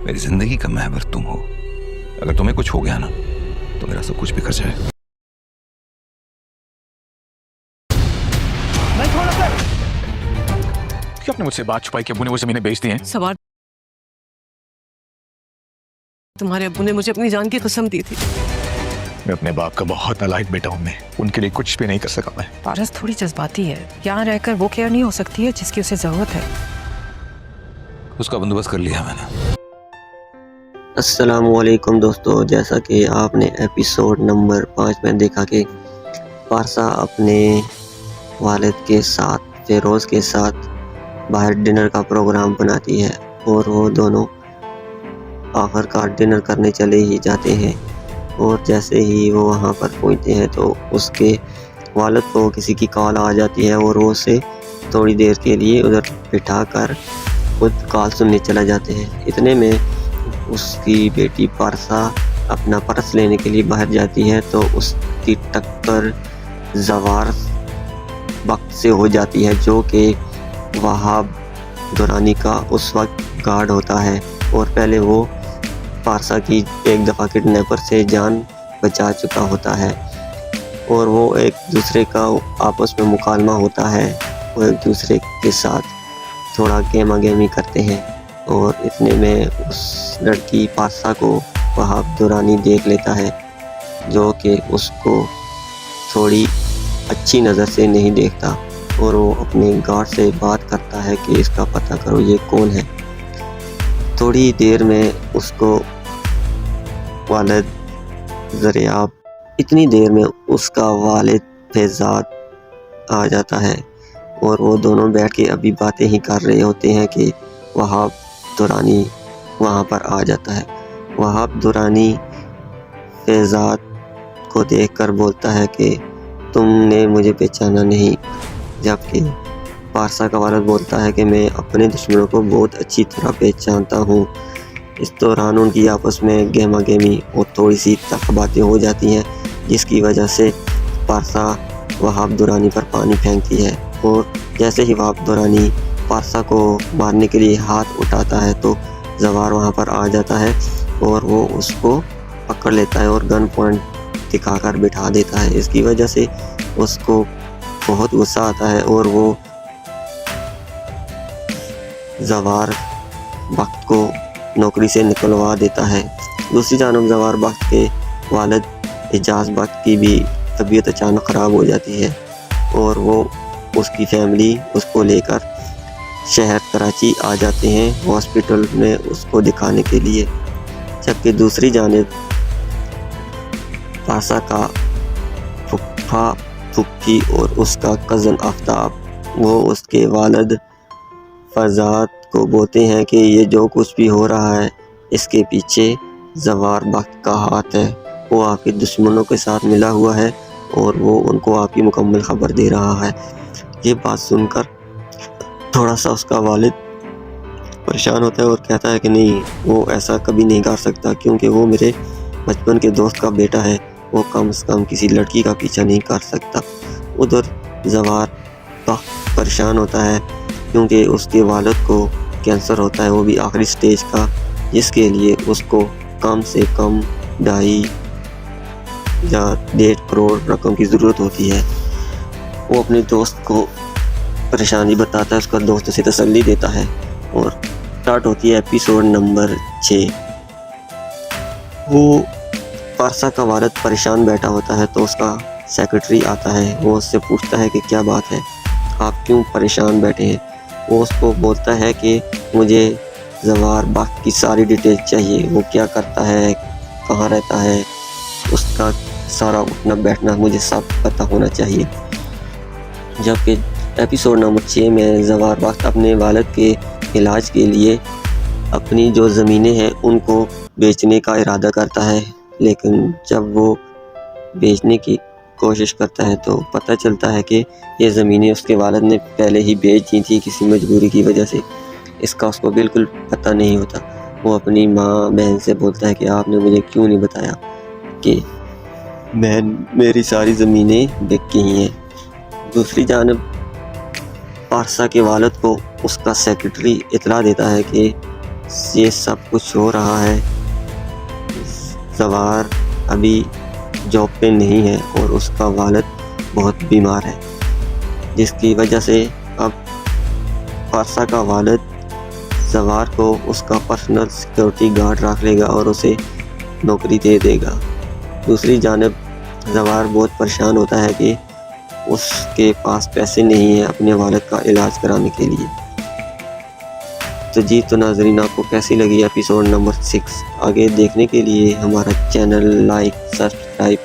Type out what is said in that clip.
मेरी जिंदगी का महवर तुम हो। अगर तुम्हें कुछ हो गया ना तो मेरा सब कुछ बिखर जाए। क्यों आपने मुझसे बात छुपाई कि अब्बू ने वो जमीनें बेच दी हैं? सवार तुम्हारे अब्बू ने मुझे अपनी जान की कसम दी थी। मैं अपने बाप का बहुत नालायक बेटा हूं। मैं उनके लिए कुछ भी नहीं कर सका। मैं पारस थोड़ी जज्बाती है। यहाँ रहकर वो केयर नहीं हो सकती है जिसकी उसे जरूरत है। उसका बंदोबस्त कर लिया मैंने। अस्सलामुअलैकुम दोस्तों, जैसा कि आपने एपिसोड नंबर 5 में देखा कि पारसा अपने वालिद के साथ फेरोज़ के साथ बाहर डिनर का प्रोग्राम बनाती है और वो दोनों आखिरकार डिनर करने चले ही जाते हैं। और जैसे ही वो वहाँ पर पहुँचते हैं तो उसके वालिद को किसी की कॉल आ जाती है और वो उसे थोड़ी देर के लिए उधर बिठा कर खुद कॉल सुनने चला जाते हैं। इतने में उसकी बेटी पारसा अपना पर्स लेने के लिए बाहर जाती है तो उसकी टक्कर जवार वक्त से हो जाती है, जो कि वहाब दुरानी का उस वक्त गार्ड होता है। और पहले वो पारसा की एक दफ़ा किडनैपर से जान बचा चुका होता है और वो एक दूसरे का आपस में मुकालमा होता है। वो एक दूसरे के साथ थोड़ा गेमा गेमी करते हैं और इतने में उस लड़की पारसा को वहाब दुरानी देख लेता है, जो कि उसको थोड़ी अच्छी नज़र से नहीं देखता और वो अपने गार्ड से बात करता है कि इसका पता करो ये कौन है। थोड़ी देर में उसको वालिद ज़रियाब इतनी देर में उसका वालिद फैज़ाद आ जाता है और वो दोनों बैठ के अभी बातें ही कर रहे होते हैं कि वहाब दुरानी वहाँ पर आ जाता है। वहाब दुरानी फैज़ाद को देखकर बोलता है कि तुमने मुझे पहचाना नहीं, जबकि पारसा का वालिद बोलता है कि मैं अपने दुश्मनों को बहुत अच्छी तरह पहचानता हूँ। इस दौरान उनकी आपस में गहमा गहमी और थोड़ी सी तल्ख बातें हो जाती हैं, जिसकी वजह से पारसा वहाब दुरानी पर पानी फेंकती है। और जैसे ही वहाब दुरानी पारसा को मारने के लिए हाथ उठाता है तो जवार वहाँ पर आ जाता है और वो उसको पकड़ लेता है और गन पॉइंट दिखाकर बिठा देता है। इसकी वजह से उसको बहुत गुस्सा आता है और वो जवार वक्त को नौकरी से निकलवा देता है। दूसरी जानब जवार वक्त के वालिद एजाज वक्त की भी तबीयत अचानक ख़राब हो जाती है और वो उसकी फैमिली उसको लेकर शहर कराची आ जाते हैं हॉस्पिटल में उसको दिखाने के लिए। जबकि दूसरी जानिब पारसा का फुफ्फा फुफ्फी और उसका कज़न आफ्ताब वो उसके वालिद फरजाद को बोलते हैं कि ये जो कुछ भी हो रहा है इसके पीछे जवार वक्त का हाथ है। वो आपके दुश्मनों के साथ मिला हुआ है और वो उनको आपकी मुकम्मल खबर दे रहा है। ये बात सुनकर थोड़ा सा उसका वालिद परेशान होता है और कहता है कि नहीं, वो ऐसा कभी नहीं कर सकता, क्योंकि वो मेरे बचपन के दोस्त का बेटा है, वो कम से कम किसी लड़की का पीछा नहीं कर सकता। उधर जवार परेशान होता है क्योंकि उसके वालिद को कैंसर होता है, वो भी आखिरी स्टेज का, जिसके लिए उसको कम से कम 2.5 या 1.5 करोड़ रकम की ज़रूरत होती है। वो अपने दोस्त को परेशानी बताता है, उसका दोस्त उसे तसल्ली देता है और स्टार्ट होती है एपिसोड नंबर 6। वो पारसा का वालिद परेशान बैठा होता है तो उसका सेक्रेटरी आता है। वो उससे पूछता है कि क्या बात है, आप क्यों परेशान बैठे हैं। वो उसको बोलता है कि मुझे जवार वक्त की सारी डिटेल चाहिए, वो क्या करता है, कहाँ रहता है, उसका सारा उठना बैठना मुझे सब पता होना चाहिए। जबकि एपिसोड नंबर 6 में जवार वक्त अपने वालिद के इलाज के लिए अपनी जो ज़मीनें हैं उनको बेचने का इरादा करता है, लेकिन जब वो बेचने की कोशिश करता है तो पता चलता है कि ये ज़मीनें उसके वालिद ने पहले ही बेच दी थी किसी मजबूरी की वजह से। इसका उसको बिल्कुल पता नहीं होता। वो अपनी माँ बहन से बोलता है कि आपने मुझे क्यों नहीं बताया कि मेरी सारी ज़मीनें बिक गई हैं। दूसरी जानब पारसा के वालिद को उसका सेक्रेटरी इतला देता है कि یہ سب کچھ ہو رہا ہے، زوار ابھی جاب پہ نہیں ہے اور اس کا والد بہت بیمار ہے، جس کی وجہ سے اب پارسا کا والد زوار کو اس کا پرسنل سیکیورٹی گارڈ رکھ لے گا اور اسے نوکری دے دے گا۔ دوسری جانب زوار بہت پریشان ہوتا ہے کہ اس کے پاس پیسے نہیں ہیں اپنے والد کا علاج کرانے کے لیے۔ تو ناظرین، آپ کو کیسی لگی ایپیسوڈ نمبر 6؟ آگے دیکھنے کے لیے ہمارا چینل لائک، سبسکرائب